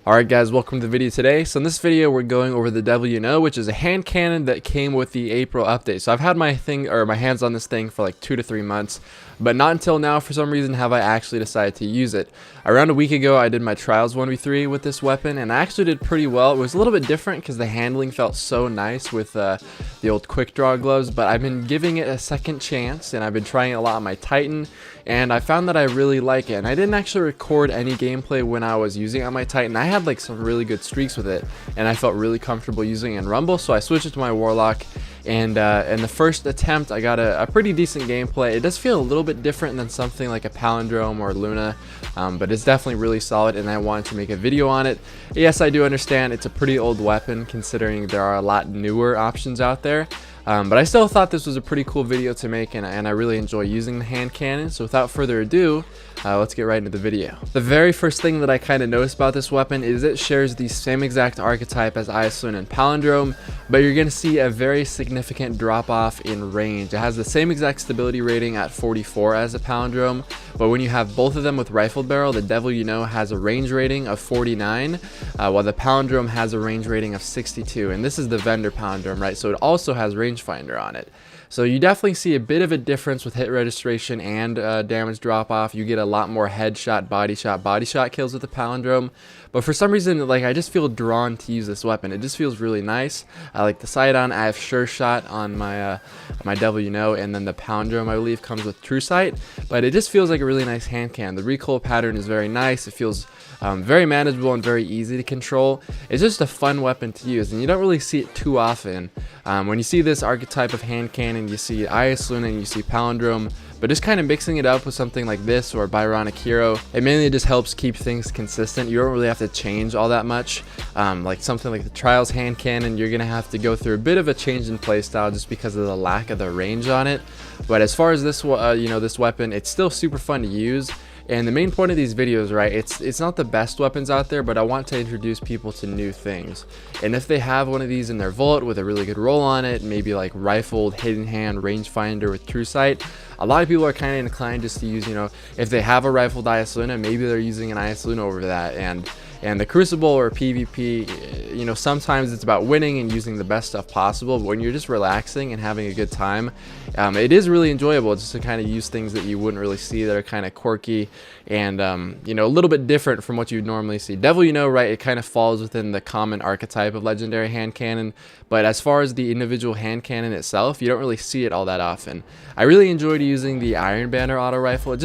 Alright guys, welcome to the video today. So in this video we're going over the Devil You Know, which is a hand cannon that came with the April update. So I've had my hands on this thing for like 2 to 3 months, but not until now for some reason have I actually decided to use it. Around a week ago I did my trials 1v3 with this weapon and I actually did pretty well. It was a little bit different because the handling felt so nice with the old quick draw gloves, but I've been giving it a second chance and I've been trying it a lot on my Titan and I found that I really like it. And I didn't actually record any gameplay when I was using it on my Titan. I had like some really good streaks with it and I felt really comfortable using it in Rumble, so I switched it to my Warlock. And in the first attempt I got a pretty decent gameplay. It does feel a little bit different than something like a Palindrome or Luna, but it's definitely really solid and I wanted to make a video on it. Yes, I do understand it's a pretty old weapon considering there are a lot newer options out there. But I still thought this was a pretty cool video to make and I really enjoy using the hand cannon. So without further ado, let's get right into the video. The very first thing that I kind of noticed about this weapon is it shares the same exact archetype as Isolune and Palindrome, but you're going to see a very significant drop off in range. It has the same exact stability rating at 44 as a Palindrome, but when you have both of them with rifled barrel, the Devil You Know has a range rating of 49, while the Palindrome has a range rating of 62, and this is the vendor Palindrome, right? So it also has rangefinder on it. So you definitely see a bit of a difference with hit registration and damage drop off. You get a lot more headshot, body shot kills with the Palindrome. But for some reason, like, I just feel drawn to use this weapon. It just feels really nice. I like the sight on. I have Sure Shot on my my Devil You Know, and then the Palindrome I believe comes with True Sight. But it just feels like a really nice hand cannon. The recoil pattern is very nice. It feels very manageable and very easy to control. It's just a fun weapon to use, and you don't really see it too often. When you see this archetype of hand cannon, you see Isolune and you see Palindrome, but just kind of mixing it up with something like this or Byronic Hero, it mainly just helps keep things consistent. You don't really have to change all that much. Like something like the Trials hand cannon, you're gonna have to go through a bit of a change in playstyle just because of the lack of the range on it. But as far as this, this weapon, it's still super fun to use. And the main point of these videos, right, it's not the best weapons out there, but I want to introduce people to new things. And if they have one of these in their vault with a really good roll on it, maybe like rifled, hidden hand, rangefinder with True Sight, a lot of people are kind of inclined just to use, if they have a rifled Isolune, maybe they're using an Isolune over that. And the Crucible or PvP, sometimes it's about winning and using the best stuff possible, but when you're just relaxing and having a good time, it is really enjoyable just to kind of use things that you wouldn't really see that are kind of quirky and, a little bit different from what you'd normally see. Devil You Know, right, it kind of falls within the common archetype of legendary hand cannon, but as far as the individual hand cannon itself, you don't really see it all that often. I really enjoyed using the Iron Banner auto rifle.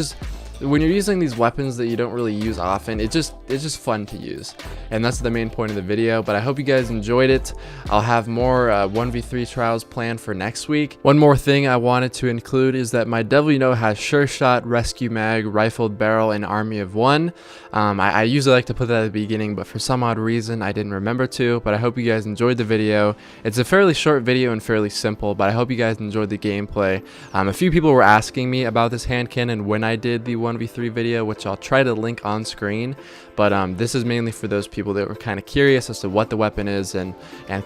When you're using these weapons that you don't really use often, it's just fun to use, and that's the main point of the video. But I hope you guys enjoyed it. I'll have more 1v3 trials planned for next week. One more thing I wanted to include is that my Devil You Know has Sure Shot, Rescue Mag, Rifled Barrel, and Army of One. I usually like to put that at the beginning, but for some odd reason I didn't remember to. But I hope you guys enjoyed the video. It's a fairly short video and fairly simple, but I hope you guys enjoyed the gameplay. A few people were asking me about this hand cannon when I did the 1v3 video, which I'll try to link on screen, but this is mainly for those people that were kind of curious as to what the weapon is and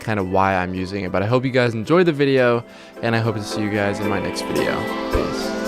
kind of why I'm using it. But I hope you guys enjoyed the video, and I hope to see you guys in my next video. Peace.